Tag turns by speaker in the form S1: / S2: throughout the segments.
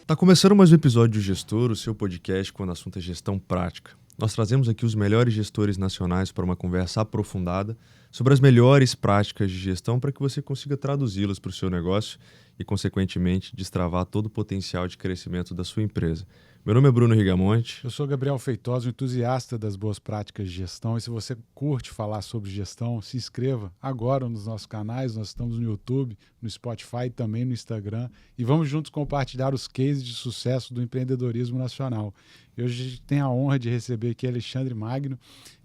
S1: Tá começando mais um episódio do Gestor, o seu podcast quando o assunto é gestão prática. Nós trazemos aqui os melhores gestores nacionais para uma conversa aprofundada sobre as melhores práticas de gestão para que você consiga traduzi-las para o seu negócio e, consequentemente, destravar todo o potencial de crescimento da sua empresa. Meu nome é Bruno Rigamonte.
S2: Eu sou Gabriel Feitosa, um entusiasta das boas práticas de gestão. E se você curte falar sobre gestão, se inscreva agora nos nossos canais. Nós estamos no YouTube, no Spotify e também no Instagram. E vamos juntos compartilhar os cases de sucesso do empreendedorismo nacional. E hoje a gente tem a honra de receber aqui Alexandre Magno,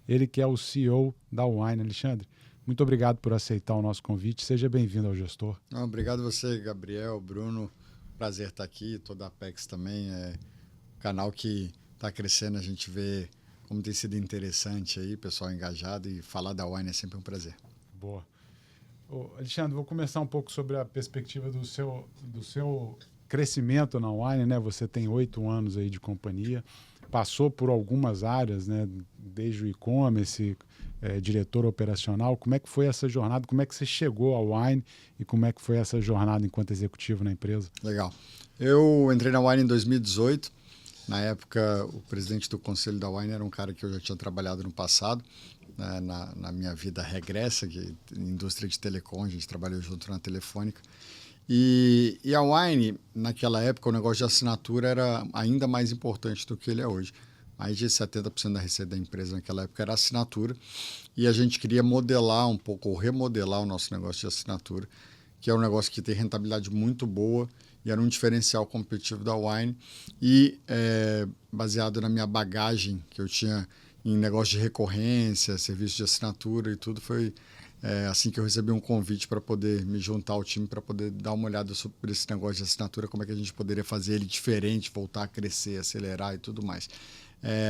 S2: ele que é o CEO da Wine. Alexandre, muito obrigado por aceitar o nosso convite. Seja bem-vindo ao Gestor.
S3: Obrigado a você, Gabriel, Bruno. Prazer estar aqui. Toda a Apex também é canal que está crescendo, a gente vê como tem sido interessante aí, pessoal engajado, e falar da Wine é sempre um prazer.
S2: Boa. Alexandre, vou começar um pouco sobre a perspectiva do seu crescimento na Wine, né? Você tem 8 anos aí de companhia, passou por algumas áreas, né? Desde o e-commerce, diretor operacional. Como é que foi essa jornada? Como é que você chegou à Wine e como é que foi essa jornada enquanto executivo na empresa?
S3: Legal. Eu entrei na Wine em 2018. Na época, o presidente do conselho da Wine era um cara que eu já tinha trabalhado no passado, né, na minha vida regressa, que indústria de telecom, a gente trabalhou junto na Telefônica. E a Wine, naquela época, o negócio de assinatura era ainda mais importante do que ele é hoje. Mais de 70% da receita da empresa naquela época era assinatura. E a gente queria modelar um pouco, ou remodelar o nosso negócio de assinatura, que é um negócio que tem rentabilidade muito boa, e era um diferencial competitivo da Wine. E baseado na minha bagagem que eu tinha em negócio de recorrência, serviço de assinatura e tudo, foi assim que eu recebi um convite para poder me juntar ao time, para poder dar uma olhada sobre esse negócio de assinatura, como é que a gente poderia fazer ele diferente, voltar a crescer, acelerar e tudo mais.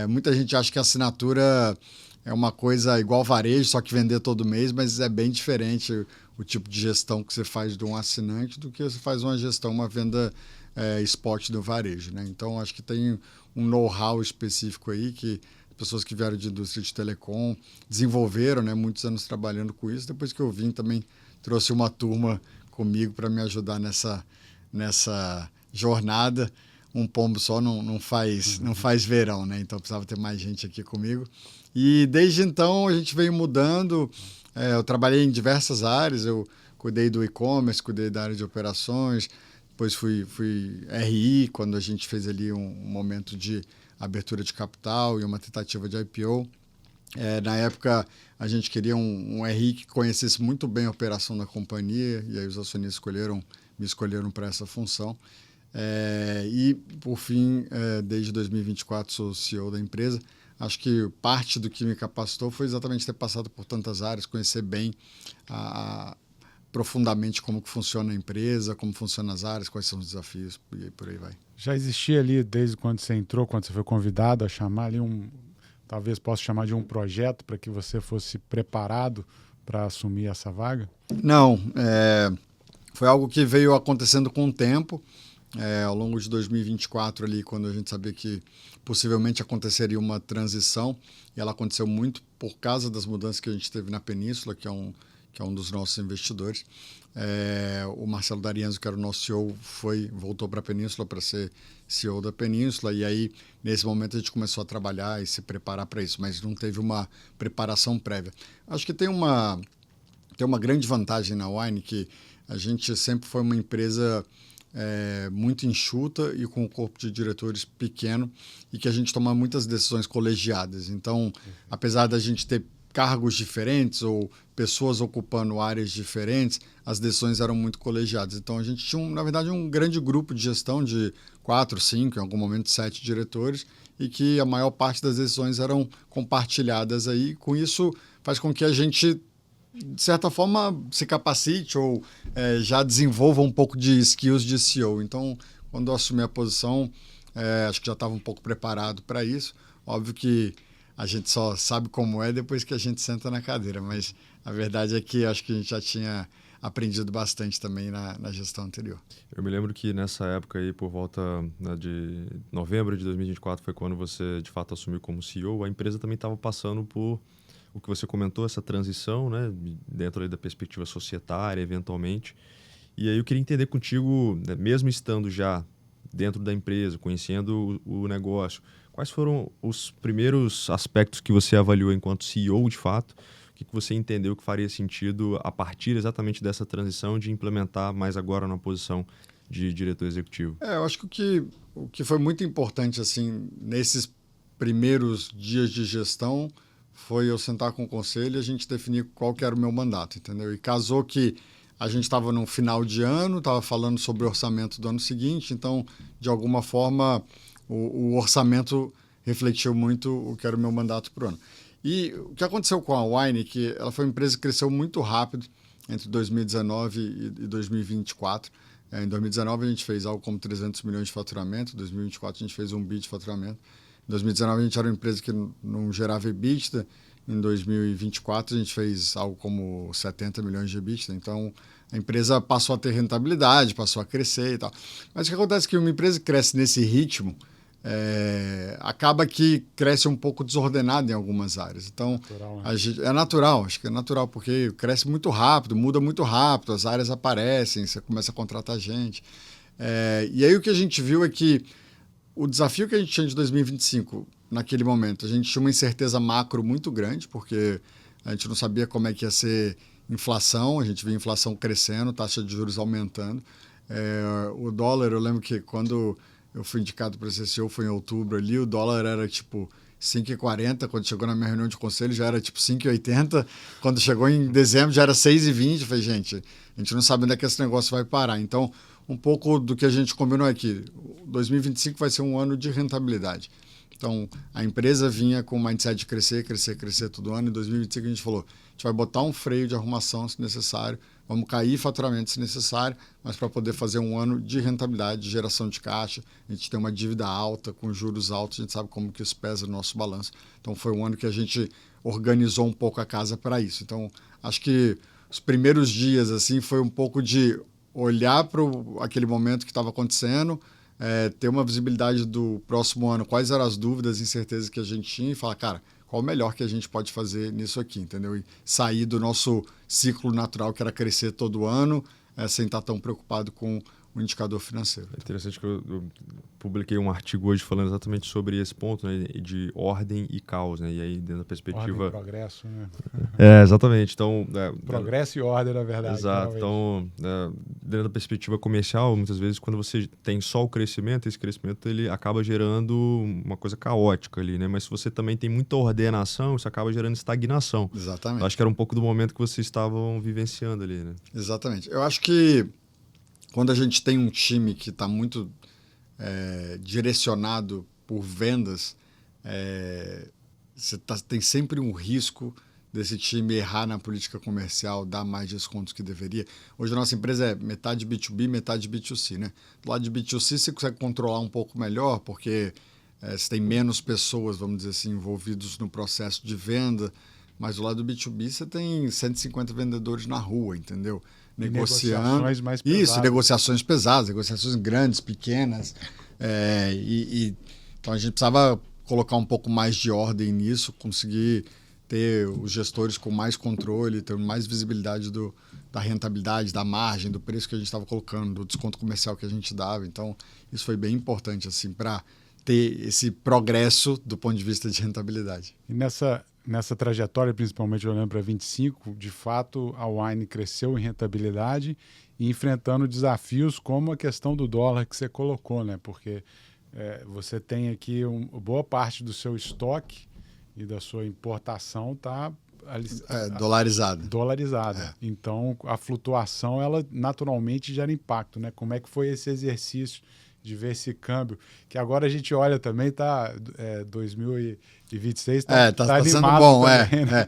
S3: Muita gente acha que a assinatura é uma coisa igual varejo, só que vender todo mês, mas é bem diferente o tipo de gestão que você faz de um assinante do que você faz uma venda spot do varejo, né? Então, acho que tem um know-how específico aí que pessoas que vieram de indústria de telecom desenvolveram, né? Muitos anos trabalhando com isso. Depois que eu vim, também trouxe uma turma comigo para me ajudar nessa jornada. Um pombo só não faz verão, né? Então, precisava ter mais gente aqui comigo. E desde então, a gente veio mudando. Eu trabalhei em diversas áreas, eu cuidei do e-commerce, cuidei da área de operações, depois fui RI, quando a gente fez ali um momento de abertura de capital e uma tentativa de IPO. Na época, a gente queria um RI que conhecesse muito bem a operação da companhia, e aí os acionistas me escolheram para essa função. E, por fim, desde 2024, sou CEO da empresa. Acho que parte do que me capacitou foi exatamente ter passado por tantas áreas, conhecer bem profundamente como que funciona a empresa, como funcionam as áreas, quais são os desafios, e por aí vai.
S2: Já existia ali, desde quando você entrou, quando você foi convidado a chamar ali talvez possa chamar de um projeto para que você fosse preparado para assumir essa vaga?
S3: Não, foi algo que veio acontecendo com o tempo. Ao longo de 2024, ali, quando a gente sabia que possivelmente aconteceria uma transição, e ela aconteceu muito por causa das mudanças que a gente teve na Península, que é um dos nossos investidores. O Marcelo D'Arienzo, que era o nosso CEO, voltou para a Península para ser CEO da Península, e aí, nesse momento, a gente começou a trabalhar e se preparar para isso, mas não teve uma preparação prévia. Acho que tem uma grande vantagem na Wine, que a gente sempre foi uma empresa muito enxuta e com um corpo de diretores pequeno, e que a gente toma muitas decisões colegiadas. Então, apesar da gente ter cargos diferentes ou pessoas ocupando áreas diferentes, as decisões eram muito colegiadas. Então, a gente tinha, na verdade, um grande grupo de gestão de 4, 5, em algum momento 7 diretores, e que a maior parte das decisões eram compartilhadas aí. Com isso, faz com que a gente, de certa forma, se capacite ou já desenvolva um pouco de skills de CEO. Então, quando eu assumi a posição, acho que já estava um pouco preparado para isso. Óbvio que a gente só sabe como é depois que a gente senta na cadeira, mas a verdade é que acho que a gente já tinha aprendido bastante também na gestão anterior.
S1: Eu me lembro que nessa época aí, por volta, né, de novembro de 2024, foi quando você de fato assumiu como CEO. A empresa também estava passando por o que você comentou, essa transição, né, dentro aí da perspectiva societária, eventualmente. E aí eu queria entender contigo, né, mesmo estando já dentro da empresa, conhecendo o negócio, quais foram os primeiros aspectos que você avaliou enquanto CEO de fato? O que você entendeu que faria sentido a partir exatamente dessa transição de implementar mais agora na posição de diretor executivo?
S3: Eu acho que o que foi muito importante assim nesses primeiros dias de gestão foi eu sentar com o conselho e a gente definir qual que era o meu mandato, entendeu? E casou que a gente estava no final de ano, estava falando sobre o orçamento do ano seguinte, então, de alguma forma, o orçamento refletiu muito o que era o meu mandato para o ano. E o que aconteceu com a Wine é que ela foi uma empresa que cresceu muito rápido entre 2019 e 2024. Em 2019 a gente fez algo como 300 milhões de faturamento, em 2024 a gente fez 1 bi de faturamento. Em 2019 a gente era uma empresa que não gerava EBITDA, em 2024 a gente fez algo como 70 milhões de EBITDA, então a empresa passou a ter rentabilidade, passou a crescer e tal. Mas o que acontece é que uma empresa que cresce nesse ritmo, acaba que cresce um pouco desordenado em algumas áreas. Então,
S2: natural, né?
S3: é natural, acho que é natural, porque cresce muito rápido, muda muito rápido, as áreas aparecem, você começa a contratar gente. E aí o que a gente viu é que o desafio que a gente tinha de 2025, naquele momento, a gente tinha uma incerteza macro muito grande, porque a gente não sabia como é que ia ser inflação, a gente via inflação crescendo, taxa de juros aumentando. O dólar, eu lembro que quando eu fui indicado para ser CEO, foi em outubro ali, o dólar era tipo 5,40, quando chegou na minha reunião de conselho já era tipo 5,80, quando chegou em dezembro já era 6,20, eu falei, gente, a gente não sabe onde é que esse negócio vai parar. Então, um pouco do que a gente combinou aqui, 2025 vai ser um ano de rentabilidade. Então, a empresa vinha com o mindset de crescer, crescer, crescer todo ano. Em 2025 a gente falou, a gente vai botar um freio de arrumação se necessário, vamos cair faturamento se necessário, mas para poder fazer um ano de rentabilidade, de geração de caixa. A gente tem uma dívida alta, com juros altos, a gente sabe como que isso pesa no nosso balanço. Então, foi um ano que a gente organizou um pouco a casa para isso. Então, acho que os primeiros dias assim foi um pouco de olhar para aquele momento que estava acontecendo, ter uma visibilidade do próximo ano, quais eram as dúvidas e incertezas que a gente tinha e falar, cara, qual o melhor que a gente pode fazer nisso aqui, entendeu? E sair do nosso ciclo natural, que era crescer todo ano, sem estar tão preocupado com o indicador financeiro.
S1: É interessante que eu publiquei um artigo hoje falando exatamente sobre esse ponto, né, de ordem e caos, né? E aí, dentro da perspectiva...
S2: Ordem e progresso, né?
S1: Exatamente. Então,
S2: progresso e ordem, na verdade.
S1: Exato. Então, dentro da perspectiva comercial, muitas vezes, quando você tem só o crescimento, esse crescimento ele acaba gerando uma coisa caótica ali, né? Mas se você também tem muita ordenação, isso acaba gerando estagnação.
S3: Exatamente.
S1: Eu acho que era um pouco do momento que vocês estavam vivenciando ali, né?
S3: Exatamente. Eu acho que quando a gente tem um time que está muito direcionado por vendas, tem sempre um risco desse time errar na política comercial, dar mais descontos que deveria. Hoje a nossa empresa é metade B2B, metade B2C, né? Do lado de B2C você consegue controlar um pouco melhor, porque você tem menos pessoas, vamos dizer assim, envolvidos no processo de venda, mas do lado do B2B você tem 150 vendedores na rua, entendeu? Negociando.
S2: Negociações mais pesadas.
S3: Isso, negociações pesadas, negociações grandes, pequenas. Então a gente precisava colocar um pouco mais de ordem nisso, conseguir ter os gestores com mais controle, ter mais visibilidade da rentabilidade, da margem, do preço que a gente estava colocando, do desconto comercial que a gente dava. Então, isso foi bem importante assim, para ter esse progresso do ponto de vista de rentabilidade.
S2: E nessa trajetória, principalmente olhando para 25, de fato a Wine cresceu em rentabilidade e enfrentando desafios como a questão do dólar que você colocou, né? Porque você tem aqui boa parte do seu estoque e da sua importação está
S3: dolarizada.
S2: Dolarizada. Então, a flutuação, ela naturalmente gera impacto, né? Como é que foi esse exercício de ver esse câmbio? Que agora a gente olha também, tá 2026 tá
S3: sendo bom. Também, né?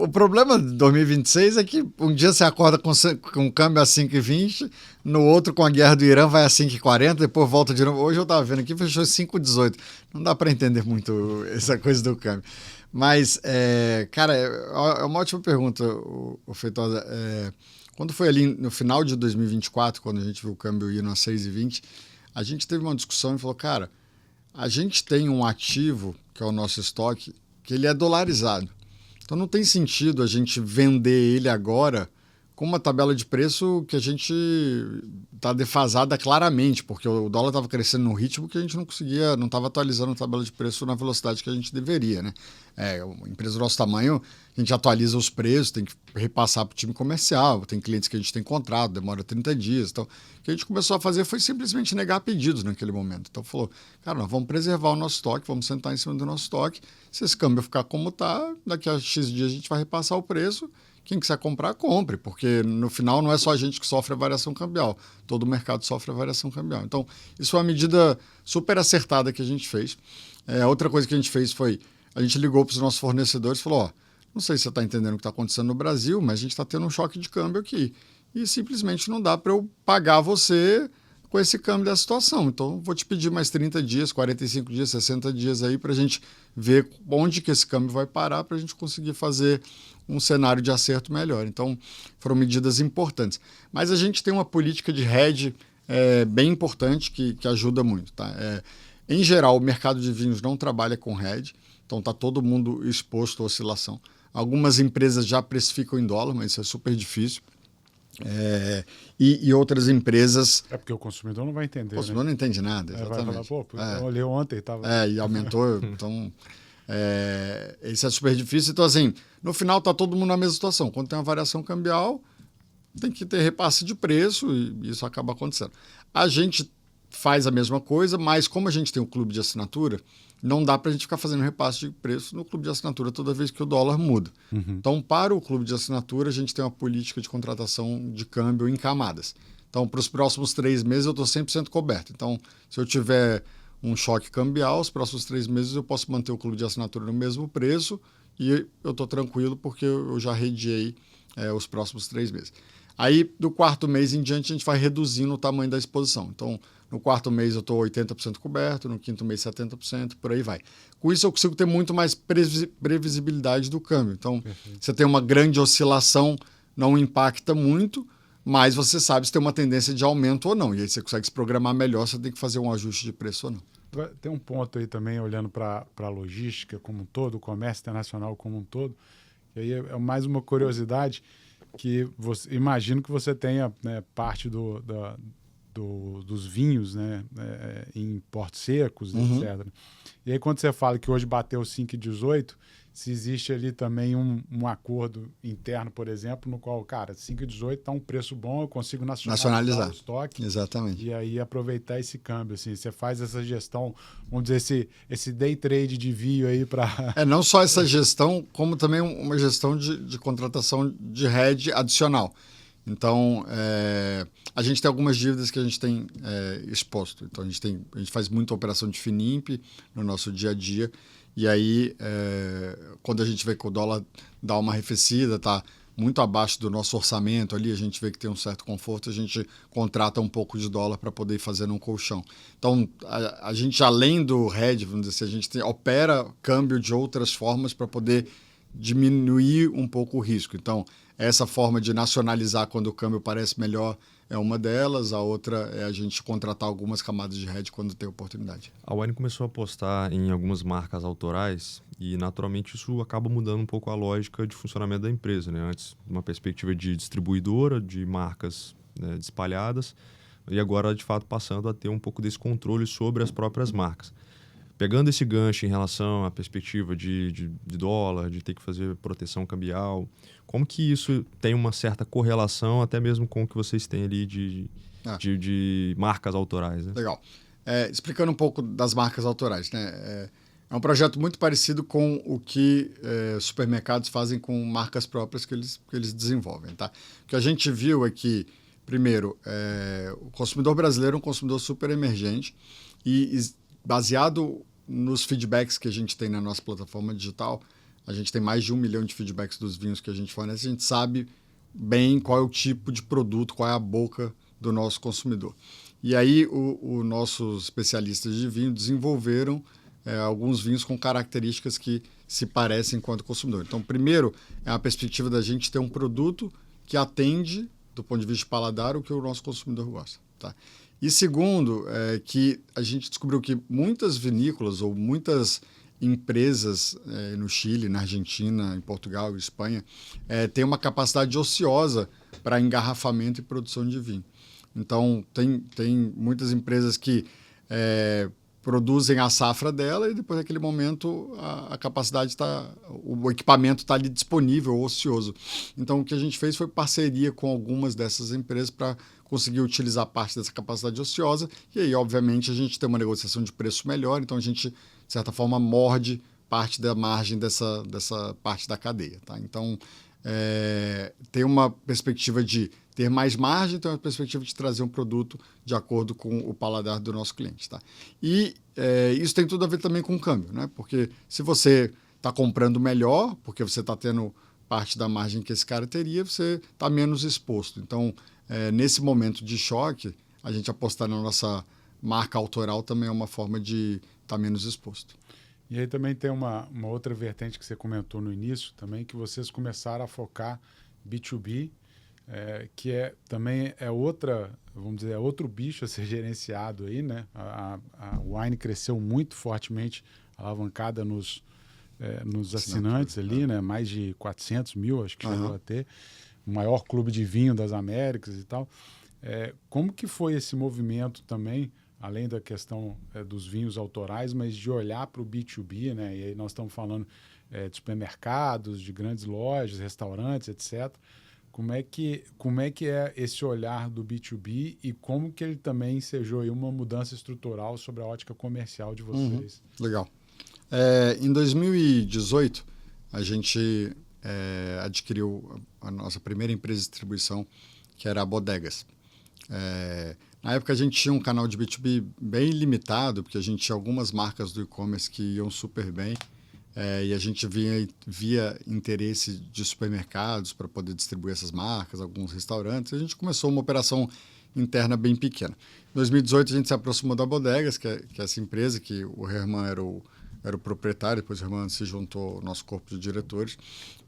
S3: O problema de 2026 é que um dia você acorda com um câmbio a 5,20, no outro com a guerra do Irã vai a 5,40, depois volta de novo. Hoje eu estava vendo aqui, fechou 5,18. Não dá para entender muito essa coisa do câmbio. Mas, cara, é uma ótima pergunta, o Feitosa. Quando foi ali no final de 2024, quando a gente viu o câmbio indo a 6,20, a gente teve uma discussão e falou, cara, a gente tem um ativo, que é o nosso estoque, que ele é dolarizado. Então não tem sentido a gente vender ele agora com uma tabela de preço que a gente está defasada claramente, porque o dólar estava crescendo num ritmo que a gente não conseguia, não estava atualizando a tabela de preço na velocidade que a gente deveria, né? Uma empresa do nosso tamanho, a gente atualiza os preços, tem que repassar para o time comercial, tem clientes que a gente tem contrato, demora 30 dias. Então, o que a gente começou a fazer foi simplesmente negar pedidos naquele momento. Então, falou, cara, nós vamos preservar o nosso estoque, vamos sentar em cima do nosso estoque. Se esse câmbio ficar como está, daqui a X dias a gente vai repassar o preço. Quem quiser comprar, compre, porque no final não é só a gente que sofre a variação cambial, todo o mercado sofre a variação cambial. Então, isso é uma medida super acertada que a gente fez. Outra coisa que a gente fez foi, a gente ligou para os nossos fornecedores e falou, ó, não sei se você está entendendo o que está acontecendo no Brasil, mas a gente está tendo um choque de câmbio aqui. E simplesmente não dá para eu pagar você com esse câmbio da situação. Então, vou te pedir mais 30 dias, 45 dias, 60 dias aí para a gente ver onde que esse câmbio vai parar para a gente conseguir fazer um cenário de acerto melhor. Então, foram medidas importantes. Mas a gente tem uma política de hedge bem importante que ajuda muito. Tá? Em geral, o mercado de vinhos não trabalha com hedge, então está todo mundo exposto à oscilação. Algumas empresas já precificam em dólar, mas isso é super difícil. E outras empresas...
S2: É porque o consumidor não vai entender.
S3: O consumidor não entende nada,
S2: exatamente. Vai falar, pô, eu olhei ontem e estava...
S3: E aumentou, então... isso é super difícil. Então, assim, no final está todo mundo na mesma situação. Quando tem uma variação cambial, tem que ter repasse de preço e isso acaba acontecendo. A gente faz a mesma coisa, mas como a gente tem um clube de assinatura, não dá para a gente ficar fazendo repasse de preço no clube de assinatura toda vez que o dólar muda. Uhum. Então, para o clube de assinatura, a gente tem uma política de contratação de câmbio em camadas. Então, para os próximos 3 meses, eu estou 100% coberto. Então, se eu tiver um choque cambial, os próximos 3 meses eu posso manter o clube de assinatura no mesmo preço e eu estou tranquilo porque eu já rediei os próximos 3 meses. Aí, do 4º mês em diante, a gente vai reduzindo o tamanho da exposição. Então, no 4º mês eu estou 80% coberto, no 5º mês 70%, por aí vai. Com isso eu consigo ter muito mais previsibilidade do câmbio. Então, você tem uma grande oscilação, não impacta muito, mas você sabe se tem uma tendência de aumento ou não. E aí você consegue se programar melhor, você tem que fazer um ajuste de preço ou não.
S2: Tem um ponto aí também, olhando para a logística como um todo, o comércio internacional como um todo, que aí é mais uma curiosidade que imagino que você tenha, né, parte dos vinhos, né, em portos secos, etc. E aí quando você fala que hoje bateu 5,18, se existe ali também um acordo interno, por exemplo, no qual, cara, 5,18 está um preço bom, eu consigo nacionalizar o estoque.
S3: Exatamente.
S2: E aí aproveitar esse câmbio. Assim, você faz essa gestão, vamos dizer, esse day trade de vinho aí para...
S3: Não só essa gestão, como também uma gestão de contratação de hedge adicional. Então, a gente tem algumas dívidas que a gente tem exposto. Então, a gente faz muita operação de FINIMP no nosso dia a dia. E aí, quando a gente vê que o dólar dá uma arrefecida, está muito abaixo do nosso orçamento ali, a gente vê que tem um certo conforto, a gente contrata um pouco de dólar para poder ir fazendo um colchão. Então, a gente, além do hedge, vamos dizer assim, a gente opera câmbio de outras formas para poder diminuir um pouco o risco. Então, essa forma de nacionalizar quando o câmbio parece melhor é uma delas, a outra é a gente contratar algumas camadas de hedge quando tem oportunidade.
S1: A Wine começou a apostar em algumas marcas autorais e, naturalmente, isso acaba mudando um pouco a lógica de funcionamento da empresa, né? Antes, uma perspectiva de distribuidora, de marcas, né, espalhadas, e agora, de fato, passando a ter um pouco desse controle sobre as próprias marcas. Pegando esse gancho em relação à perspectiva de dólar, de ter que fazer proteção cambial, como que isso tem uma certa correlação até mesmo com o que vocês têm ali de marcas autorais? Né?
S3: Legal. Explicando um pouco das marcas autorais, né? É um projeto muito parecido com o que supermercados fazem com marcas próprias que eles desenvolvem. Tá? O que a gente viu é que, primeiro, o consumidor brasileiro é um consumidor super emergente e baseado nos feedbacks que a gente tem na nossa plataforma digital, a gente tem mais de 1 milhão de feedbacks dos vinhos que a gente fornece, a gente sabe bem qual é o tipo de produto, qual é a boca do nosso consumidor. E aí, os nossos especialistas de vinho desenvolveram alguns vinhos com características que se parecem com a do consumidor. Então, primeiro, é a perspectiva da gente ter um produto que atende, do ponto de vista de paladar, o que o nosso consumidor gosta. Tá? E segundo, que a gente descobriu que muitas vinícolas ou muitas empresas no Chile, na Argentina, em Portugal, em Espanha, têm uma capacidade ociosa para engarrafamento e produção de vinho. Então, tem muitas empresas que produzem a safra dela e depois naquele momento a capacidade o equipamento está ali disponível, ocioso. Então o que a gente fez foi parceria com algumas dessas empresas para conseguir utilizar parte dessa capacidade ociosa e aí obviamente a gente tem uma negociação de preço melhor, então a gente de certa forma morde parte da margem dessa parte da cadeia. Tá? Então tem uma perspectiva de ter mais margem, tem uma perspectiva de trazer um produto de acordo com o paladar do nosso cliente. Tá? E isso tem tudo a ver também com o câmbio, né? Porque se você está comprando melhor, porque você está tendo parte da margem que esse cara teria, você está menos exposto. Então, nesse momento de choque, a gente apostar na nossa marca autoral também é uma forma de estar menos exposto.
S2: E aí também tem uma outra vertente que você comentou no início, também que vocês começaram a focar B2B, que também é outra, vamos dizer, é outro bicho a ser gerenciado aí, né? A Wine cresceu muito fortemente, alavancada nos assinantes ali, né? Mais de 400 mil, acho que chegou a ter. O maior clube de vinho das Américas e tal. Como que foi esse movimento também, além da questão dos vinhos autorais, mas de olhar para o B2B, né? E aí nós estamos falando de supermercados, de grandes lojas, restaurantes, etc., Como é que é esse olhar do B2B e como que ele também ensejou aí uma mudança estrutural sobre a ótica comercial de vocês?
S3: Legal. Em 2018, a gente adquiriu a nossa primeira empresa de distribuição, que era a Bodegas. Na época, a gente tinha um canal de B2B bem limitado, porque a gente tinha algumas marcas do e-commerce que iam super bem. E a gente via interesse de supermercados para poder distribuir essas marcas, alguns restaurantes. A gente começou uma operação interna bem pequena. Em 2018, a gente se aproximou da Bodegas, que é essa empresa, que o Herman era o proprietário, depois o Herman se juntou ao nosso corpo de diretores.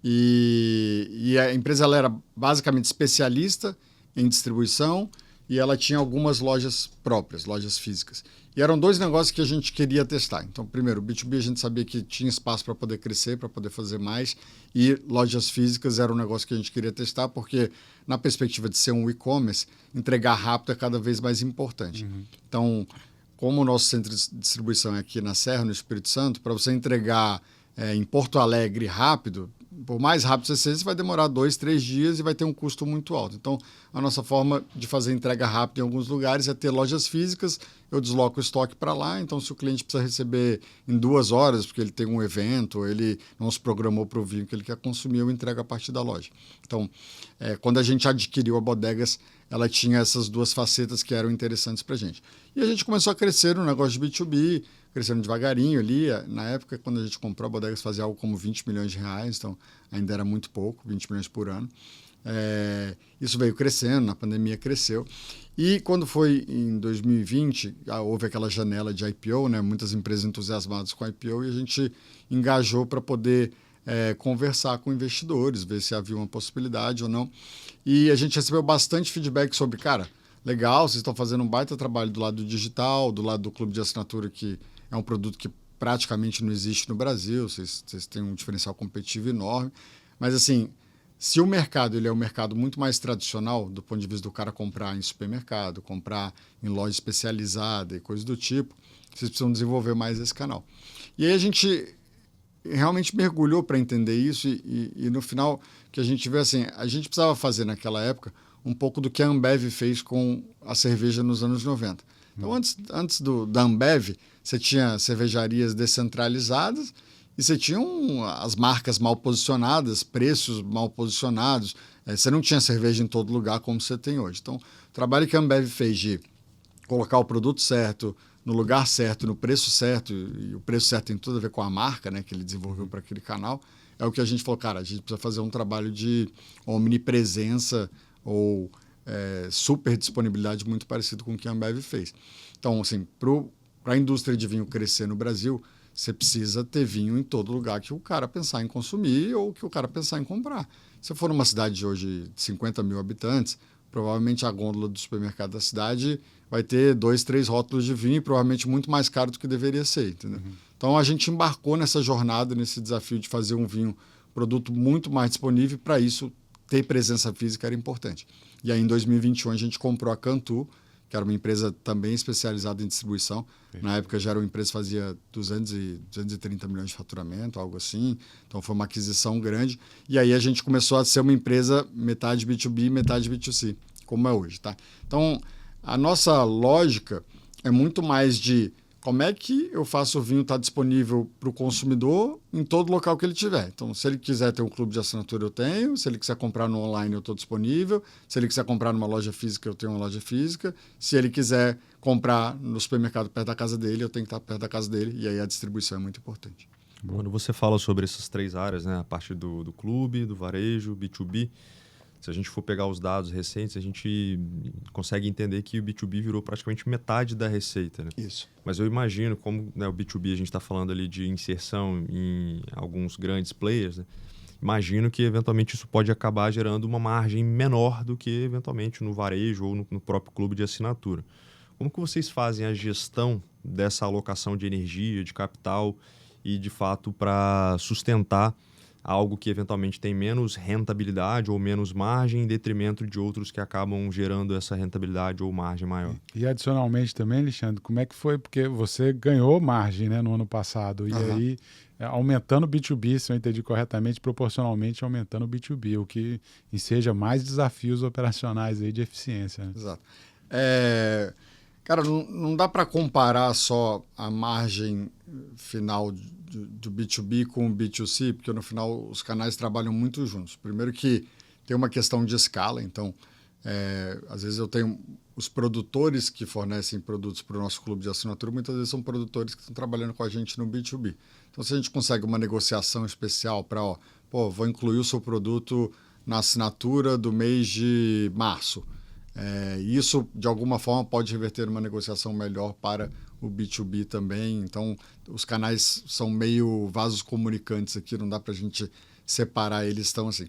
S3: E a empresa ela era basicamente especialista em distribuição e ela tinha algumas lojas próprias, lojas físicas. E eram dois negócios que a gente queria testar. Então, primeiro, o B2B a gente sabia que tinha espaço para poder crescer, para poder fazer mais. E lojas físicas era um negócio que a gente queria testar, porque na perspectiva de ser um e-commerce, entregar rápido é cada vez mais importante. Então, como o nosso centro de distribuição é aqui na Serra, no Espírito Santo, para você entregar em Porto Alegre rápido, por mais rápido que você seja, você vai demorar 2, 3 dias e vai ter um custo muito alto. Então, a nossa forma de fazer entrega rápida em alguns lugares é ter lojas físicas, eu desloco o estoque para lá, então se o cliente precisa receber em 2 horas, porque ele tem um evento, ele não se programou para o vinho que ele quer consumir, eu entrego a partir da loja. Então, quando a gente adquiriu a Bodegas, ela tinha essas duas facetas que eram interessantes para a gente. E a gente começou a crescer no negócio de B2B, crescendo devagarinho ali. Na época, quando a gente comprou a Bodegas, fazia algo como 20 milhões de reais, então ainda era muito pouco, 20 milhões por ano. Isso veio crescendo, na pandemia cresceu. E quando foi em 2020, houve aquela janela de IPO, né? Muitas empresas entusiasmadas com a IPO, e a gente engajou para poder conversar com investidores, ver se havia uma possibilidade ou não. E a gente recebeu bastante feedback sobre, cara, legal, vocês estão fazendo um baita trabalho do lado digital, do lado do clube de assinatura, que é um produto que praticamente não existe no Brasil, vocês têm um diferencial competitivo enorme. Mas, assim, se o mercado ele é um mercado muito mais tradicional, do ponto de vista do cara comprar em supermercado, comprar em loja especializada e coisas do tipo, vocês precisam desenvolver mais esse canal. E aí a gente realmente mergulhou para entender isso e no final que a gente vê assim, a gente precisava fazer naquela época um pouco do que a Ambev fez com a cerveja nos anos 90. Então, antes da Ambev, você tinha cervejarias descentralizadas e você tinha as marcas mal posicionadas, preços mal posicionados. Você não tinha cerveja em todo lugar como você tem hoje. Então, o trabalho que a Ambev fez de colocar o produto certo, no lugar certo, no preço certo, e o preço certo tem tudo a ver com a marca, né, que ele desenvolveu para aquele canal, é o que a gente falou, cara, a gente precisa fazer um trabalho de omnipresença ou super disponibilidade muito parecido com o que a Ambev fez. Então, assim, para a indústria de vinho crescer no Brasil, você precisa ter vinho em todo lugar que o cara pensar em consumir ou que o cara pensar em comprar. Se for numa cidade de hoje de 50 mil habitantes, provavelmente a gôndola do supermercado da cidade vai ter 2, 3 rótulos de vinho, provavelmente muito mais caro do que deveria ser, entendeu? Então, a gente embarcou nessa jornada, nesse desafio de fazer um vinho, produto muito mais disponível. Para isso, ter presença física era importante. E aí, em 2021, a gente comprou a Cantu, que era uma empresa também especializada em distribuição. Na época, já era uma empresa que fazia 230 milhões de faturamento, algo assim. Então, foi uma aquisição grande. E aí, a gente começou a ser uma empresa metade B2B, metade B2C, como é hoje. Tá? Então, a nossa lógica é muito mais de como é que eu faço o vinho estar disponível para o consumidor em todo local que ele tiver. Então, se ele quiser ter um clube de assinatura, eu tenho. Se ele quiser comprar no online, eu estou disponível. Se ele quiser comprar numa loja física, eu tenho uma loja física. Se ele quiser comprar no supermercado perto da casa dele, eu tenho que estar perto da casa dele. E aí a distribuição é muito importante.
S1: Quando você fala sobre essas 3 áreas, né, a parte do clube, do varejo, B2B, se a gente for pegar os dados recentes, a gente consegue entender que o B2B virou praticamente metade da receita. Né?
S3: Isso.
S1: Mas eu imagino, como, né, o B2B a gente está falando ali de inserção em alguns grandes players, né? Imagino que eventualmente isso pode acabar gerando uma margem menor do que eventualmente no varejo ou no próprio clube de assinatura. Como que vocês fazem a gestão dessa alocação de energia, de capital e, de fato, para sustentar algo que eventualmente tem menos rentabilidade ou menos margem em detrimento de outros que acabam gerando essa rentabilidade ou margem maior?
S2: E adicionalmente também, Alexandre, como é que foi? Porque você ganhou margem, né, no ano passado, e aí aumentando o B2B, se eu entendi corretamente, proporcionalmente aumentando o B2B, o que enseja mais desafios operacionais aí de eficiência. Né?
S3: Exato. Cara, não dá para comparar só a margem final do B2B com o B2C, porque no final os canais trabalham muito juntos. Primeiro que tem uma questão de escala, então às vezes eu tenho os produtores que fornecem produtos para o nosso clube de assinatura, muitas vezes são produtores que estão trabalhando com a gente no B2B. Então, se a gente consegue uma negociação especial para, vou incluir o seu produto na assinatura do mês de março, isso, de alguma forma, pode reverter numa negociação melhor para o B2B também. Então, os canais são meio vasos comunicantes aqui, não dá para a gente separar eles tão assim.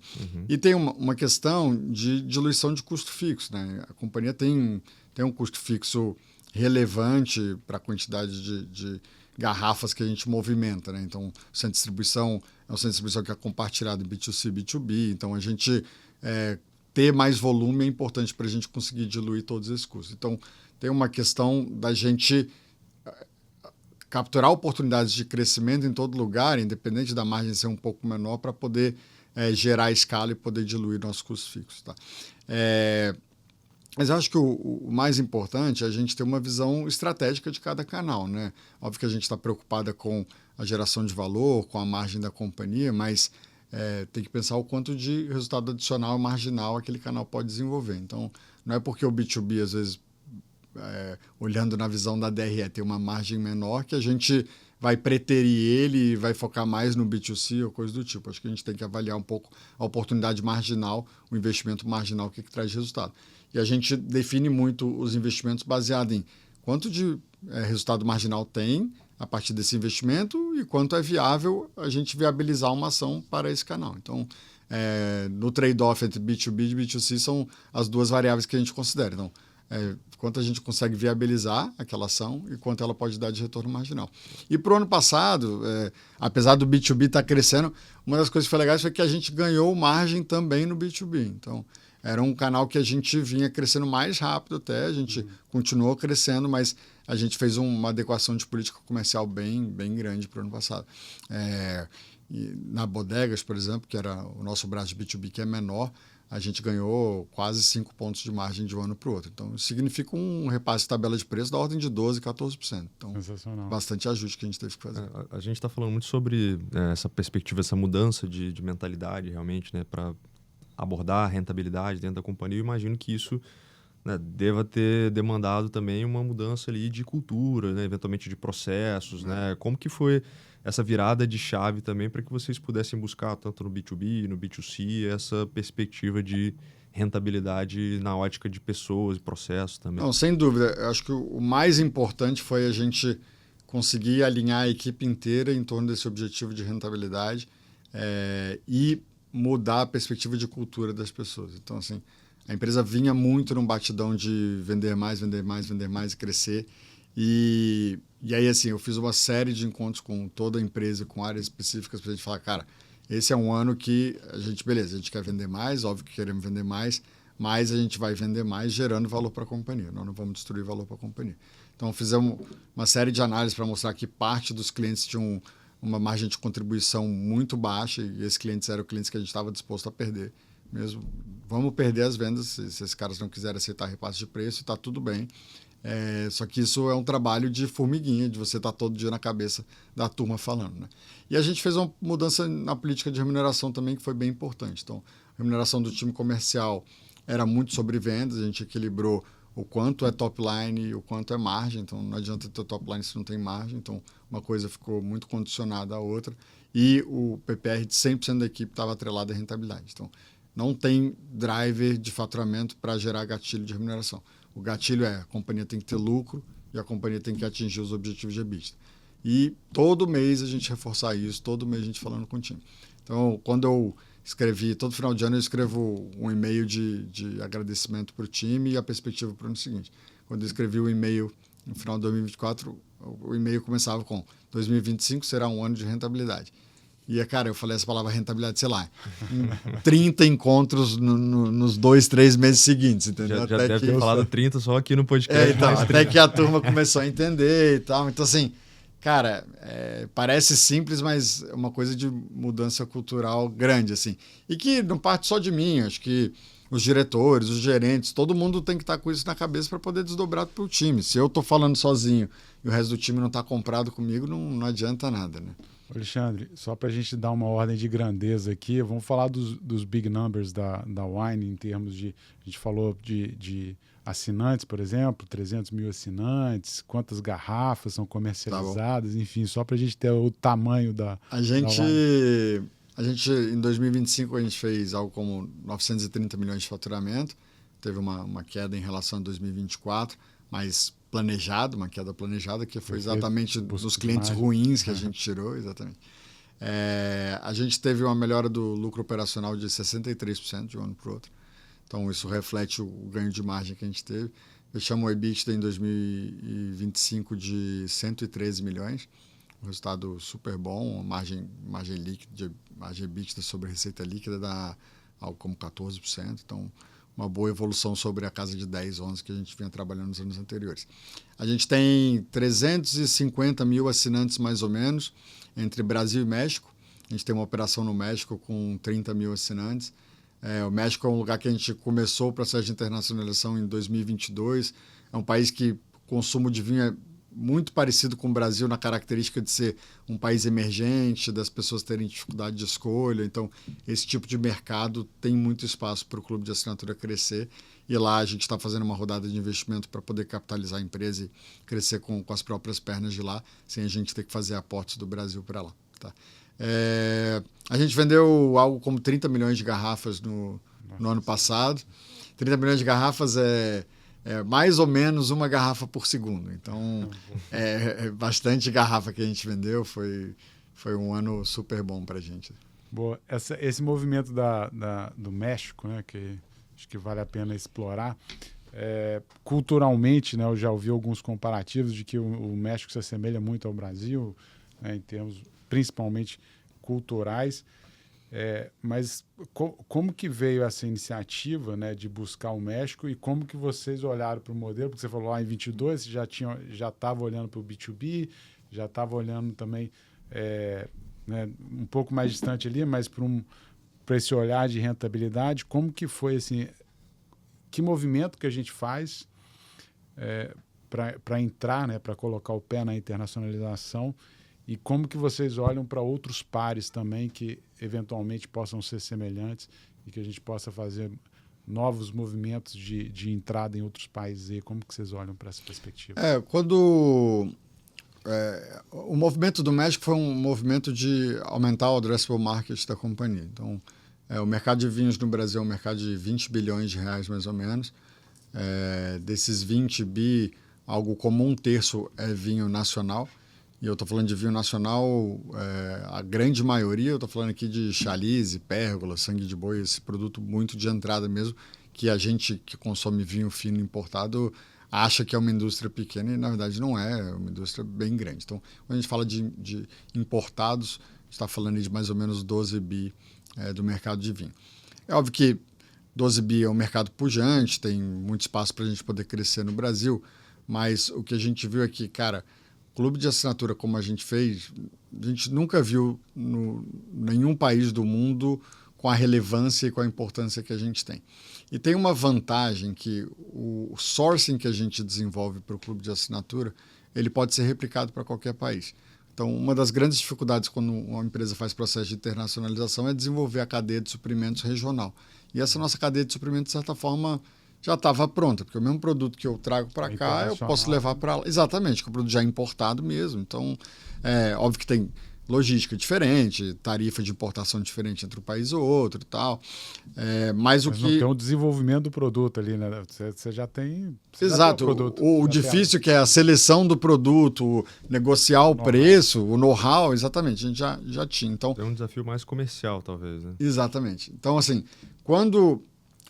S3: E tem uma questão de diluição de custo fixo. Né? A companhia tem um custo fixo relevante para a quantidade de garrafas que a gente movimenta. Né? Então, o centro de distribuição é um centro de distribuição que é compartilhado em B2C e B2B. Então, a gente ter mais volume é importante para a gente conseguir diluir todos esses custos. Então, tem uma questão da gente capturar oportunidades de crescimento em todo lugar, independente da margem ser um pouco menor, para poder gerar escala e poder diluir nossos custos fixos. Tá? Mas eu acho que o mais importante é a gente ter uma visão estratégica de cada canal. Né? Óbvio que a gente está preocupada com a geração de valor, com a margem da companhia, mas tem que pensar o quanto de resultado adicional e marginal aquele canal pode desenvolver. Então, não é porque o B2B, às vezes, olhando na visão da DRE, tem uma margem menor que a gente vai preterir ele e vai focar mais no B2C ou coisa do tipo. Acho que a gente tem que avaliar um pouco a oportunidade marginal, o investimento marginal que traz resultado. E a gente define muito os investimentos baseado em quanto de resultado marginal tem a partir desse investimento e quanto é viável a gente viabilizar uma ação para esse canal. Então, no trade-off entre B2B e B2C são as duas variáveis que a gente considera. Então, quanto a gente consegue viabilizar aquela ação e quanto ela pode dar de retorno marginal. E para o ano passado, apesar do B2B estar crescendo, uma das coisas que foi legal foi que a gente ganhou margem também no B2B. Então, era um canal que a gente vinha crescendo mais rápido até, a gente continuou crescendo, mas a gente fez uma adequação de política comercial bem grande para o ano passado. E na Bodegas, por exemplo, que era o nosso braço de B2B, que é menor, a gente ganhou quase 5 pontos de margem de um ano para o outro. Então, isso significa um repasse de tabela de preço da ordem de 12%, 14%. Então, bastante ajuste que a gente teve que fazer.
S1: A gente está falando muito sobre essa perspectiva, essa mudança de mentalidade, realmente, né, para abordar a rentabilidade dentro da companhia. Eu imagino que isso, né, deva ter demandado também uma mudança ali de cultura, né, eventualmente de processos. Né? Como que foi essa virada de chave também para que vocês pudessem buscar, tanto no B2B, no B2C, essa perspectiva de rentabilidade na ótica de pessoas e processos também?
S3: Não, sem dúvida. Eu acho que o mais importante foi a gente conseguir alinhar a equipe inteira em torno desse objetivo de rentabilidade e mudar a perspectiva de cultura das pessoas. Então, assim, a empresa vinha muito num batidão de vender mais e crescer. E aí, assim, eu fiz uma série de encontros com toda a empresa, com áreas específicas, para a gente falar, cara, esse é um ano que beleza, a gente quer vender mais, óbvio que queremos vender mais, mas a gente vai vender mais gerando valor para a companhia. Nós não vamos destruir valor para a companhia. Então, fizemos uma série de análises para mostrar que parte dos clientes tinham uma margem de contribuição muito baixa e esses clientes eram clientes que a gente estava disposto a perder mesmo. Vamos perder as vendas se esses caras não quiserem aceitar repasse de preço, está tudo bem. Só que isso é um trabalho de formiguinha, de você estar todo dia na cabeça da turma falando, né? E a gente fez uma mudança na política de remuneração também, que foi bem importante. Então, a remuneração do time comercial era muito sobre vendas, a gente equilibrou o quanto é top line e o quanto é margem. Então, não adianta ter top line se não tem margem. Então, uma coisa ficou muito condicionada à outra. E o PPR de 100% da equipe estava atrelado à rentabilidade. Então, não tem driver de faturamento para gerar gatilho de remuneração. O gatilho a companhia tem que ter lucro e a companhia tem que atingir os objetivos de EBITDA. E todo mês a gente reforçar isso, todo mês a gente falando com o time. Então, quando eu escrevi, todo final de ano eu escrevo um e-mail de agradecimento para o time e a perspectiva para o ano seguinte. Quando eu escrevi o e-mail no final de 2024, o e-mail começava com 2025 será um ano de rentabilidade. E, cara, eu falei essa palavra rentabilidade, sei lá, em 30 encontros nos 2, 3 meses seguintes, entendeu?
S1: Já deve ter falado 30 só aqui no podcast.
S3: Então, até que a turma começou a entender e tal. Então, assim, cara, parece simples, mas é uma coisa de mudança cultural grande, assim. E que não parte só de mim, acho que os diretores, os gerentes, todo mundo tem que estar com isso na cabeça para poder desdobrar para o time. Se eu estou falando sozinho e o resto do time não está comprado comigo, não adianta nada, né?
S2: Alexandre, só para a gente dar uma ordem de grandeza aqui, vamos falar dos big numbers da Wine em termos de... A gente falou de assinantes, por exemplo, 300 mil assinantes, quantas garrafas são comercializadas, enfim, só para a gente ter o tamanho da
S3: Wine. A gente, em 2025, a gente fez algo como 930 milhões de faturamento, teve uma queda em relação a 2024, mas uma queda planejada, que foi exatamente dos clientes ruins que a gente tirou, exatamente. A gente teve uma melhora do lucro operacional de 63% de um ano para o outro. Então, isso reflete o ganho de margem que a gente teve. Fechamos o EBITDA em 2025 de 113 milhões, um resultado super bom, margem líquida, margem EBITDA sobre receita líquida dá algo como 14%. Então, uma boa evolução sobre a casa de 10, 11 que a gente vinha trabalhando nos anos anteriores. A gente tem 350 mil assinantes, mais ou menos, entre Brasil e México. A gente tem uma operação no México com 30 mil assinantes. O México é um lugar que a gente começou o processo de internacionalização em 2022. É um país que o consumo de vinho é muito parecido com o Brasil na característica de ser um país emergente, das pessoas terem dificuldade de escolha. Então, esse tipo de mercado tem muito espaço para o clube de assinatura crescer. E lá a gente está fazendo uma rodada de investimento para poder capitalizar a empresa e crescer com as próprias pernas de lá, sem a gente ter que fazer aportes do Brasil para lá. Tá? A gente vendeu algo como 30 milhões de garrafas no ano passado. 30 milhões de garrafas é mais ou menos uma garrafa por segundo. Então, bastante garrafa que a gente vendeu. Foi um ano super bom para a gente.
S2: Boa. Esse movimento do México, né, que acho que vale a pena explorar, culturalmente, né, eu já ouvi alguns comparativos de que o México se assemelha muito ao Brasil, né, em termos principalmente culturais. Mas como que veio essa iniciativa, né, de buscar o México e como que vocês olharam para o modelo? Porque você falou lá em 22, você já estava olhando para o B2B, já estava olhando também né, um pouco mais distante ali, mas para esse olhar de rentabilidade. Como que foi assim? Que movimento que a gente faz para entrar, né, para colocar o pé na internacionalização? E como que vocês olham para outros pares também que eventualmente possam ser semelhantes e que a gente possa fazer novos movimentos de entrada em outros países? E como que vocês olham para essa perspectiva?
S3: O movimento do México foi um movimento de aumentar o addressable market da companhia. Então, o mercado de vinhos no Brasil é um mercado de 20 bilhões de reais, mais ou menos. Desses 20 bi, algo como 1/3 é vinho nacional. E eu estou falando de vinho nacional, a grande maioria, eu estou falando aqui de Chalice, Pérgola, Sangue de Boi, esse produto muito de entrada mesmo, que a gente que consome vinho fino importado, acha que é uma indústria pequena e, na verdade, não é uma indústria bem grande. Então, quando a gente fala de importados, a gente está falando de mais ou menos 12 bi do mercado de vinho. É óbvio que 12 bi é um mercado pujante, tem muito espaço para a gente poder crescer no Brasil, mas o que a gente viu aqui, cara, clube de assinatura como a gente fez, a gente nunca viu em nenhum país do mundo com a relevância e com a importância que a gente tem. E tem uma vantagem que o sourcing que a gente desenvolve para o clube de assinatura, ele pode ser replicado para qualquer país. Então, uma das grandes dificuldades quando uma empresa faz processo de internacionalização é desenvolver a cadeia de suprimentos regional. E essa nossa cadeia de suprimentos, de certa forma, já estava pronta, porque o mesmo produto que eu trago para cá, eu posso levar para lá. Exatamente, que o produto já é importado mesmo. Então, óbvio que tem logística diferente, tarifa de importação diferente entre um país ou outro e tal. Mas o que...
S2: não tem um desenvolvimento do produto ali, né? Você já tem...
S3: Exato. O difícil que é a seleção do produto, negociar o preço, o know-how, exatamente, a gente já tinha. Então,
S1: é um desafio mais comercial, talvez, né?
S3: Exatamente. Então, assim, quando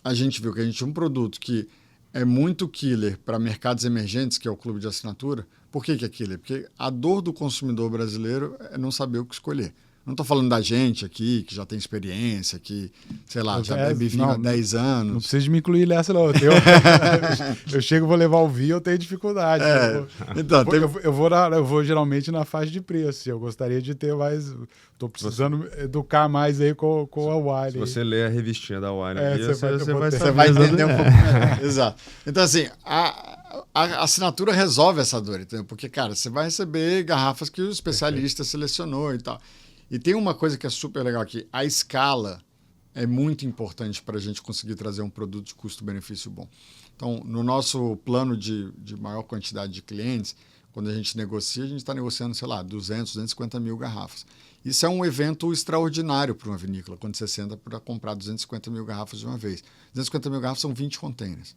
S3: a gente viu que a gente tinha um produto que é muito killer para mercados emergentes, que é o clube de assinatura. Por que é killer? Porque a dor do consumidor brasileiro é não saber o que escolher. Não estou falando da gente aqui, que já tem experiência, que, sei lá, já bebe vinho há 10 anos.
S2: Não precisa de me incluir nessa, não. Eu chego, vou levar o vinho, eu tenho dificuldade. Eu vou geralmente na faixa de preço. Eu gostaria de ter mais... Estou precisando educar mais aí com a Wine.
S1: Se você ler a revistinha da Wine,
S3: você vai entender um pouco melhor. Exato. Então, assim, a assinatura resolve essa dor, entendeu? Porque, cara, você vai receber garrafas que o especialista selecionou e tal. E tem uma coisa que é super legal aqui. A escala é muito importante para a gente conseguir trazer um produto de custo-benefício bom. Então, no nosso plano de maior quantidade de clientes, quando a gente negocia, a gente está negociando, sei lá, 200, 250 mil garrafas. Isso é um evento extraordinário para uma vinícola, quando você senta para comprar 250 mil garrafas de uma vez. 250 mil garrafas são 20 containers.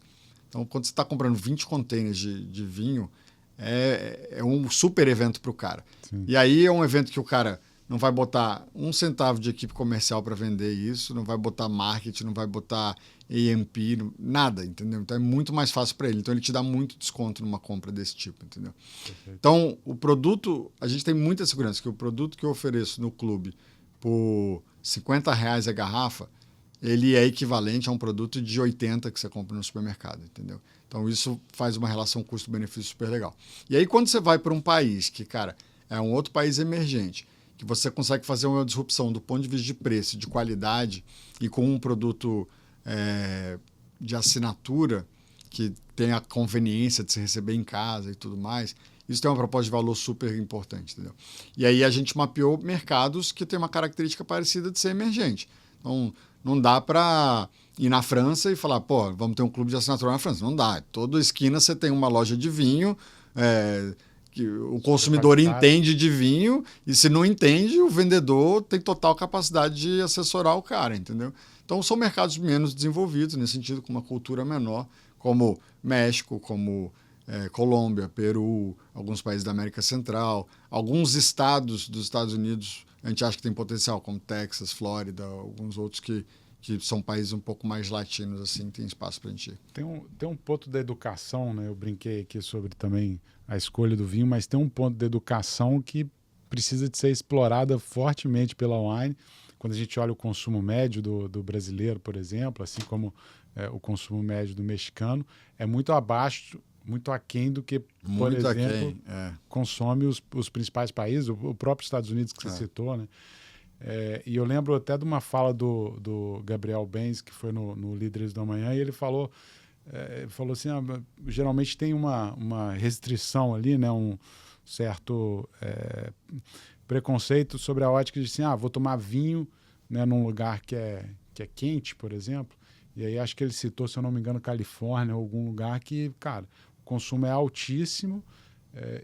S3: Então, quando você está comprando 20 containers de vinho, é um super evento para o cara. Sim. E aí é um evento que o cara não vai botar um centavo de equipe comercial para vender isso, não vai botar marketing, não vai botar A&P, nada, entendeu? Então é muito mais fácil para ele. Então ele te dá muito desconto numa compra desse tipo, entendeu? Perfeito. Então o produto, a gente tem muita segurança que o produto que eu ofereço no clube por R$50 a garrafa, ele é equivalente a um produto de 80 que você compra no supermercado, entendeu? Então isso faz uma relação custo-benefício super legal. E aí quando você vai para um país que, cara, é um outro país emergente, que você consegue fazer uma disrupção do ponto de vista de preço, de qualidade, e com um produto de assinatura que tem a conveniência de se receber em casa e tudo mais, isso tem uma proposta de valor super importante, entendeu? E aí a gente mapeou mercados que têm uma característica parecida de ser emergente. Então, não dá para ir na França e falar, pô, vamos ter um clube de assinatura na França. Não dá. Toda esquina você tem uma loja de vinho, que o consumidor entende de vinho, e se não entende, o vendedor tem total capacidade de assessorar o cara, entendeu? Então, são mercados menos desenvolvidos, nesse sentido, com uma cultura menor, como México, como Colômbia, Peru, alguns países da América Central, alguns estados dos Estados Unidos, a gente acha que tem potencial, como Texas, Flórida, alguns outros que são países um pouco mais latinos, assim, tem espaço para a gente ir.
S2: Tem um ponto da educação, né? Eu brinquei aqui sobre também a escolha do vinho, mas tem um ponto da educação que precisa de ser explorada fortemente pela Wine. Quando a gente olha o consumo médio do brasileiro, por exemplo, assim como o consumo médio do mexicano, é muito abaixo, muito aquém do que, por exemplo, consome os principais países, o próprio Estados Unidos que você citou, né? E eu lembro até de uma fala do Gabriel Benz, que foi no Líderes da Manhã, e ele falou assim, geralmente tem uma restrição ali, né, um certo preconceito sobre a ótica de assim, vou tomar vinho, né, num lugar que é quente, por exemplo, e aí acho que ele citou, se eu não me engano, Califórnia, ou algum lugar que, cara, o consumo é altíssimo,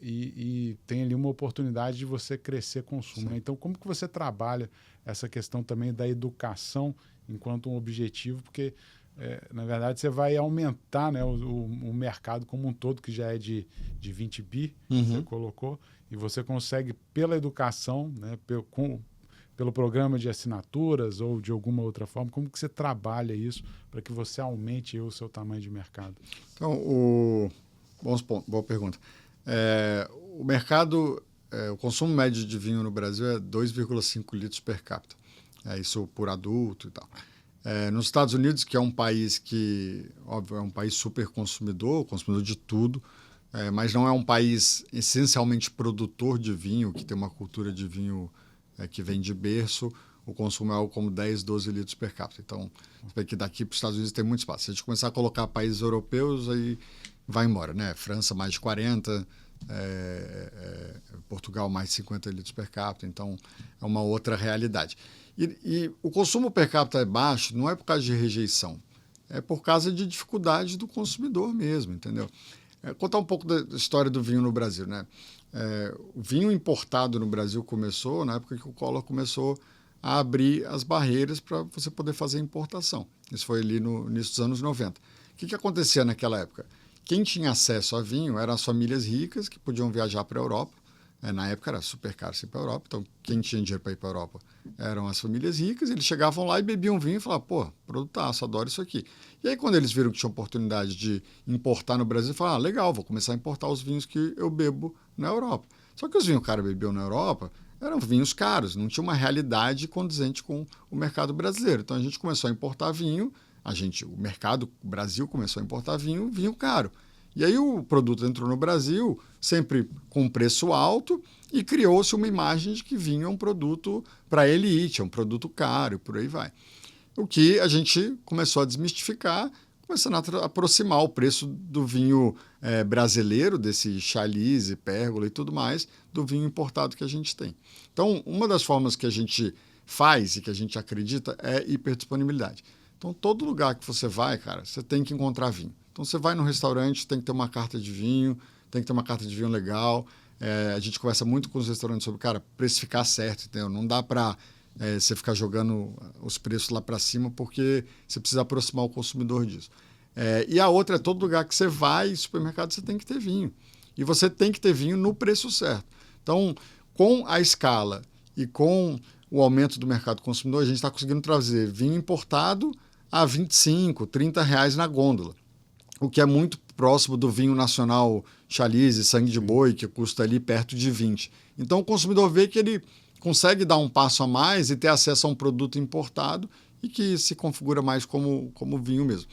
S2: e tem ali uma oportunidade de você crescer consumo. Né? Então, como que você trabalha essa questão também da educação enquanto um objetivo? Porque, na verdade, você vai aumentar, né, o mercado como um todo, que já é de 20 bi, que você colocou, e você consegue, pela educação, né, pelo programa de assinaturas ou de alguma outra forma, como que você trabalha isso para que você aumente o seu tamanho de mercado?
S3: Então, Boa pergunta. O mercado, o consumo médio de vinho no Brasil é 2,5 litros per capita. Isso por adulto e tal. Nos Estados Unidos, que é um país que, óbvio, é um país super consumidor de tudo, mas não é um país essencialmente produtor de vinho, que tem uma cultura de vinho que vem de berço, o consumo é algo como 10, 12 litros per capita. Então, você vê que daqui para os Estados Unidos tem muito espaço. Se a gente começar a colocar países europeus, aí vai embora, né? França mais de 40, Portugal mais de 50 litros per capita, então é uma outra realidade. E o consumo per capita é baixo não é por causa de rejeição, é por causa de dificuldade do consumidor mesmo, entendeu? Contar um pouco da história do vinho no Brasil, né? O vinho importado no Brasil começou na época que o Collor começou a abrir as barreiras para você poder fazer importação. Isso foi ali no início dos anos 90. O que acontecia naquela época? Quem tinha acesso a vinho eram as famílias ricas que podiam viajar para a Europa. Na época era super caro ir para a Europa, então quem tinha dinheiro para ir para a Europa eram as famílias ricas. Eles chegavam lá e bebiam vinho e falavam, pô, produtaço, adoro isso aqui. E aí quando eles viram que tinha oportunidade de importar no Brasil, falaram, legal, vou começar a importar os vinhos que eu bebo na Europa. Só que os vinhos que o cara bebeu na Europa eram vinhos caros, não tinha uma realidade condizente com o mercado brasileiro. Então a gente começou a importar vinho, o mercado o Brasil começou a importar vinho caro. E aí o produto entrou no Brasil sempre com preço alto e criou-se uma imagem de que vinho é um produto para elite, é um produto caro, por aí vai. O que a gente começou a desmistificar, começando a aproximar o preço do vinho brasileiro, desse Chalice, Pérgola e tudo mais, do vinho importado que a gente tem. Então, uma das formas que a gente faz e que a gente acredita é hiperdisponibilidade. Então, todo lugar que você vai, cara, você tem que encontrar vinho. Então, você vai num restaurante, tem que ter uma carta de vinho, tem que ter uma carta de vinho legal. A gente conversa muito com os restaurantes sobre, cara, precificar certo, entendeu? Não dá para você ficar jogando os preços lá para cima, porque você precisa aproximar o consumidor disso. E a outra é todo lugar que você vai, supermercado, você tem que ter vinho. E você tem que ter vinho no preço certo. Então, com a escala e com o aumento do mercado consumidor, a gente está conseguindo trazer vinho importado a R$25, R$30 na gôndola. O que é muito próximo do vinho nacional Chalice, Sangue de Boi, que custa ali perto de 20. Então, o consumidor vê que ele consegue dar um passo a mais e ter acesso a um produto importado e que se configura mais como vinho mesmo.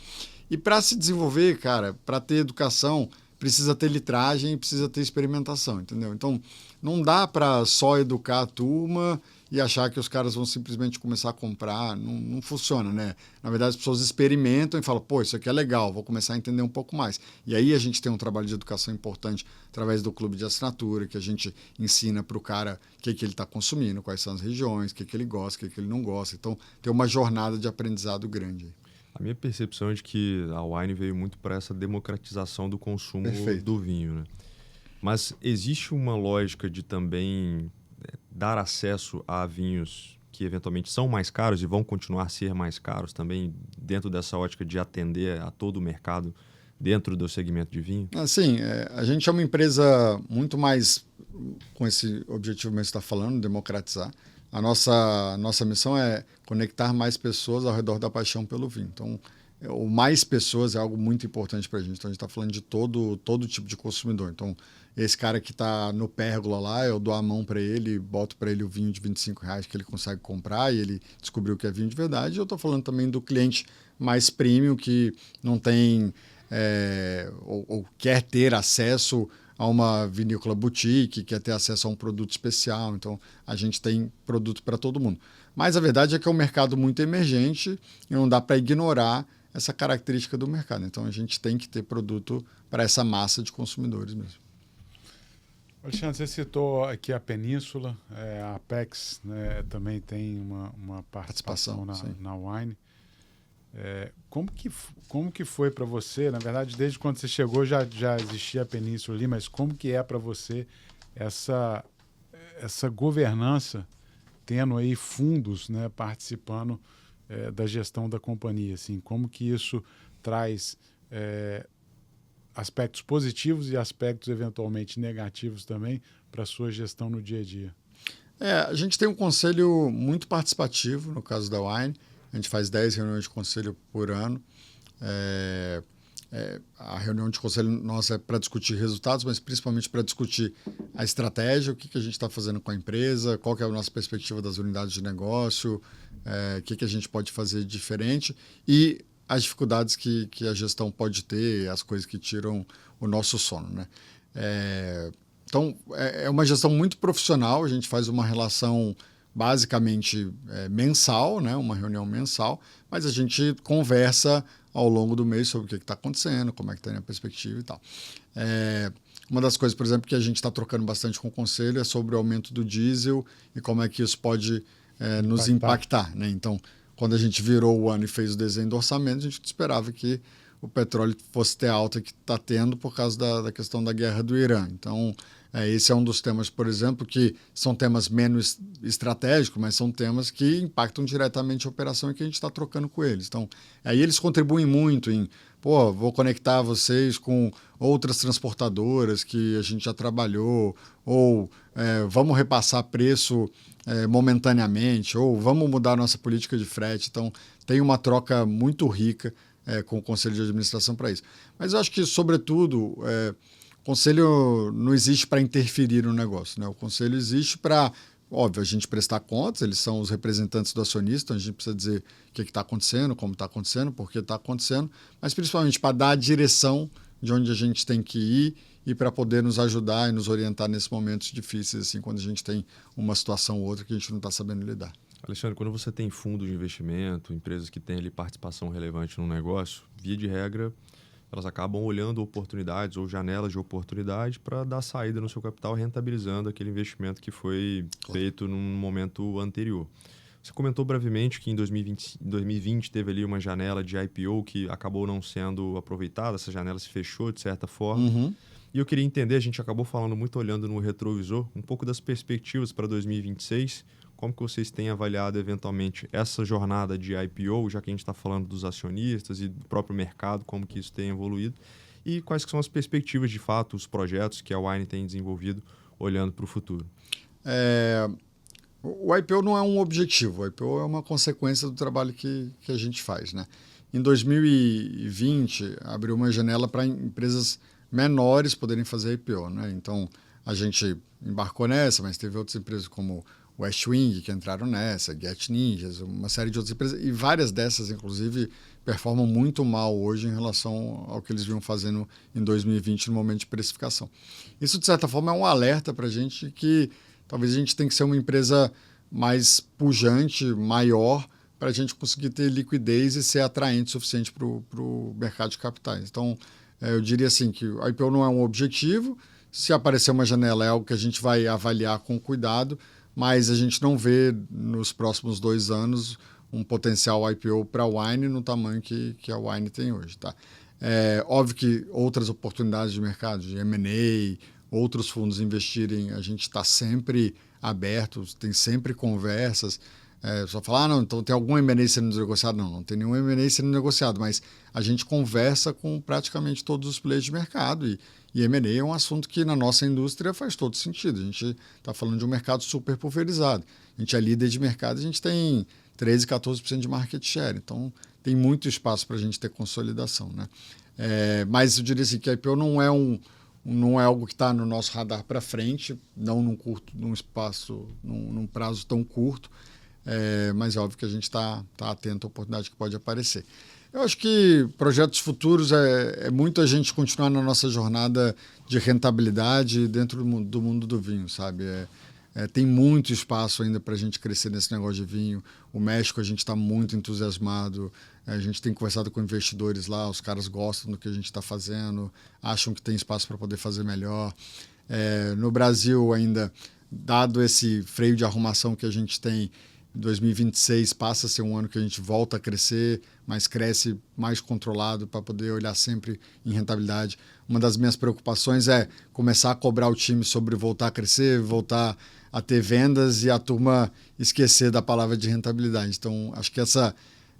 S3: E para se desenvolver, cara, para ter educação, precisa ter litragem e precisa ter experimentação, entendeu? Então, não dá para só educar a turma e achar que os caras vão simplesmente começar a comprar. Não funciona, né? Na verdade, as pessoas experimentam e falam, pô, isso aqui é legal, vou começar a entender um pouco mais. E aí a gente tem um trabalho de educação importante através do clube de assinatura, que a gente ensina para o cara o que ele está consumindo, quais são as regiões, o que ele gosta, o que ele não gosta. Então, tem uma jornada de aprendizado grande.
S1: A minha percepção é de que a Wine veio muito para essa democratização do consumo
S3: Perfeito.
S1: do vinho, né? Mas existe uma lógica de também dar acesso a vinhos que eventualmente são mais caros e vão continuar a ser mais caros também, dentro dessa ótica de atender a todo o mercado dentro do segmento de vinho?
S3: Assim, a gente é uma empresa muito mais com esse objetivo mesmo que você está falando, democratizar. A nossa missão é conectar mais pessoas ao redor da paixão pelo vinho. Então, o mais pessoas é algo muito importante para a gente. Então, a gente está falando de todo tipo de consumidor. Então, esse cara que está no Pérgola lá, eu dou a mão para ele, boto para ele o vinho de R$25 que ele consegue comprar e ele descobriu que é vinho de verdade. Eu estou falando também do cliente mais premium que não tem ou quer ter acesso a uma vinícola boutique, quer ter acesso a um produto especial. Então, a gente tem produto para todo mundo. Mas a verdade é que é um mercado muito emergente e não dá para ignorar essa característica do mercado. Então, a gente tem que ter produto para essa massa de consumidores mesmo.
S2: Alexandre, você citou aqui a Península, a Apex, né, também tem uma participação na Wine. Como que foi para você? Na verdade, desde quando você chegou já existia a Península ali, mas como que é para você essa governança, tendo aí fundos, né, participando da gestão da companhia? Assim, como que isso traz aspectos positivos e aspectos eventualmente negativos também para a sua gestão no dia a dia?
S3: A gente tem um conselho muito participativo, no caso da Wine. A gente faz 10 reuniões de conselho por ano. A reunião de conselho nossa é para discutir resultados, mas principalmente para discutir a estratégia, o que a gente está fazendo com a empresa, qual que é a nossa perspectiva das unidades de negócio, o que a gente pode fazer diferente e as dificuldades que a gestão pode ter, as coisas que tiram o nosso sono, né? Então, é uma gestão muito profissional, a gente faz uma relação basicamente mensal, né? Uma reunião mensal, mas a gente conversa ao longo do mês sobre o que está acontecendo, como é que está a perspectiva e tal. Uma das coisas, por exemplo, que a gente está trocando bastante com o conselho é sobre o aumento do diesel e como é que isso pode nos impactar, né? Então, quando a gente virou o ano e fez o desenho do orçamento, a gente esperava que o petróleo fosse ter alta que está tendo por causa da questão da guerra do Irã. Então, esse é um dos temas, por exemplo, que são temas menos estratégicos, mas são temas que impactam diretamente a operação e que a gente está trocando com eles. Então, aí eles contribuem muito em, vou conectar vocês com outras transportadoras que a gente já trabalhou, ou vamos repassar preço momentaneamente, ou vamos mudar a nossa política de frete. Então, tem uma troca muito rica com o Conselho de Administração para isso. Mas eu acho que, sobretudo, o Conselho não existe para interferir no negócio, né? O Conselho existe para, óbvio, a gente prestar contas, eles são os representantes do acionista, então a gente precisa dizer o que está acontecendo, como está acontecendo, por que está acontecendo, mas principalmente para dar a direção de onde a gente tem que ir e para poder nos ajudar e nos orientar nesses momentos difíceis, assim, quando a gente tem uma situação ou outra que a gente não está sabendo lidar.
S1: Alexandre, quando você tem fundo de investimento, empresas que têm ali participação relevante no negócio, via de regra, elas acabam olhando oportunidades ou janelas de oportunidade para dar saída no seu capital, rentabilizando aquele investimento que foi feito num momento anterior. Você comentou brevemente que em 2020 teve ali uma janela de IPO que acabou não sendo aproveitada, essa janela se fechou de certa forma.
S3: Uhum.
S1: E eu queria entender, a gente acabou falando muito olhando no retrovisor, um pouco das perspectivas para 2026, como que vocês têm avaliado eventualmente essa jornada de IPO, já que a gente está falando dos acionistas e do próprio mercado, como que isso tem evoluído, e quais que são as perspectivas de fato, os projetos que a Wine tem desenvolvido olhando para o futuro?
S3: O IPO não é um objetivo, o IPO é uma consequência do trabalho que a gente faz, né? Em 2020, abriu uma janela para empresas menores poderem fazer IPO, né? Então, a gente embarcou nessa, mas teve outras empresas como Westwing que entraram nessa, Get Ninjas, uma série de outras empresas, e várias dessas, inclusive, performam muito mal hoje em relação ao que eles vinham fazendo em 2020 no momento de precificação. Isso, de certa forma, é um alerta para a gente que talvez a gente tenha que ser uma empresa mais pujante, maior, para a gente conseguir ter liquidez e ser atraente o suficiente para o mercado de capitais. Então, eu diria assim que o IPO não é um objetivo, se aparecer uma janela é algo que a gente vai avaliar com cuidado, mas a gente não vê nos próximos 2 anos um potencial IPO para a Wine no tamanho que a Wine tem hoje. Tá? Óbvio que outras oportunidades de mercado, de M&A, outros fundos investirem, a gente está sempre aberto, tem sempre conversas. Só falar, não, então tem algum M&A sendo negociado? Não tem nenhum M&A sendo negociado, mas a gente conversa com praticamente todos os players de mercado e M&A é um assunto que na nossa indústria faz todo sentido. A gente está falando de um mercado super pulverizado. A gente é líder de mercado, a gente tem 13%, 14% de market share. Então, tem muito espaço para a gente ter consolidação, né? Mas eu diria assim que a IPO não é algo que está no nosso radar para frente, não num prazo tão curto, mas é óbvio que a gente está atento à oportunidade que pode aparecer. Eu acho que projetos futuros é muito a gente continuar na nossa jornada de rentabilidade dentro do mundo do vinho, sabe? Tem muito espaço ainda para a gente crescer nesse negócio de vinho. O México, a gente está muito entusiasmado. A gente tem conversado com investidores lá, os caras gostam do que a gente está fazendo, acham que tem espaço para poder fazer melhor. No Brasil, ainda, dado esse freio de arrumação que a gente tem, 2026 passa a ser um ano que a gente volta a crescer, mas cresce mais controlado para poder olhar sempre em rentabilidade. Uma das minhas preocupações é começar a cobrar o time sobre voltar a crescer, voltar a ter vendas e a turma esquecer da palavra de rentabilidade. Então, acho que essa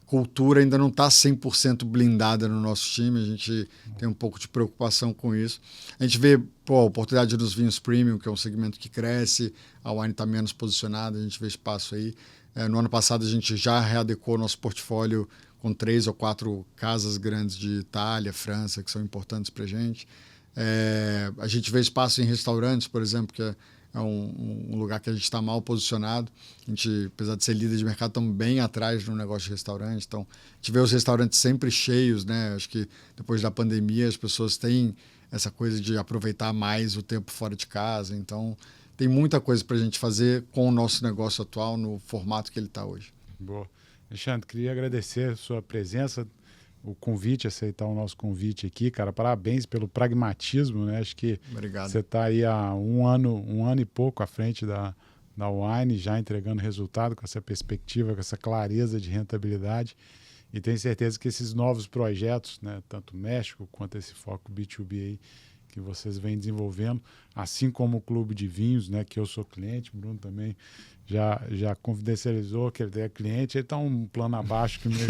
S3: cultura ainda não está 100% blindada no nosso time, a gente tem um pouco de preocupação com isso. A gente vê a oportunidade dos vinhos premium, que é um segmento que cresce, a Wine está menos posicionada, a gente vê espaço aí. No ano passado, a gente já readequou nosso portfólio com 3 ou 4 casas grandes de Itália, França, que são importantes para a gente. A gente vê espaço em restaurantes, por exemplo, que é um lugar que a gente está mal posicionado. A gente, apesar de ser líder de mercado, estamos bem atrás no negócio de restaurante. Então, a gente vê os restaurantes sempre cheios, né? Acho que depois da pandemia as pessoas têm essa coisa de aproveitar mais o tempo fora de casa. Então, tem muita coisa para a gente fazer com o nosso negócio atual no formato que ele está hoje.
S2: Boa. Alexandre, queria agradecer a sua presença, o convite, aceitar o nosso convite aqui, cara. Parabéns pelo pragmatismo, né? Acho que
S3: Obrigado.
S2: Você está aí há um ano e pouco à frente da Wine, já entregando resultado com essa perspectiva, com essa clareza de rentabilidade. E tenho certeza que esses novos projetos, né, tanto o México quanto esse foco B2B aí, que vocês vêm desenvolvendo, assim como o Clube de Vinhos, né, que eu sou cliente, o Bruno também já confidencializou que ele é cliente, ele está um plano abaixo que o meu,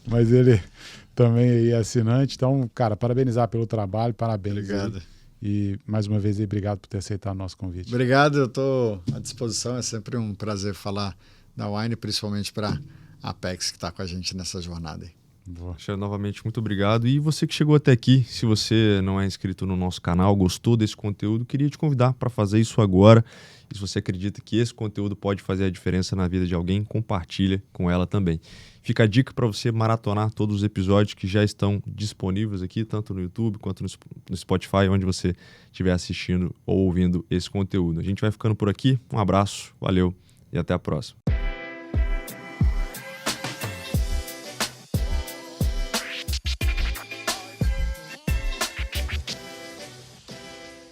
S2: mas ele também é assinante. Então, cara, parabenizar pelo trabalho, parabéns.
S3: Obrigado.
S2: Aí. E, mais uma vez, obrigado por ter aceitado o nosso convite.
S3: Obrigado, eu estou à disposição. É sempre um prazer falar da Wine, principalmente para a Apex, que está com a gente nessa jornada aí.
S1: Alexandre, novamente, muito obrigado. E você que chegou até aqui, se você não é inscrito no nosso canal, gostou desse conteúdo, queria te convidar para fazer isso agora. E se você acredita que esse conteúdo pode fazer a diferença na vida de alguém, compartilha com ela também. Fica a dica para você maratonar todos os episódios que já estão disponíveis aqui, tanto no YouTube quanto no Spotify, onde você estiver assistindo ou ouvindo esse conteúdo. A gente vai ficando por aqui. Um abraço, valeu e até a próxima.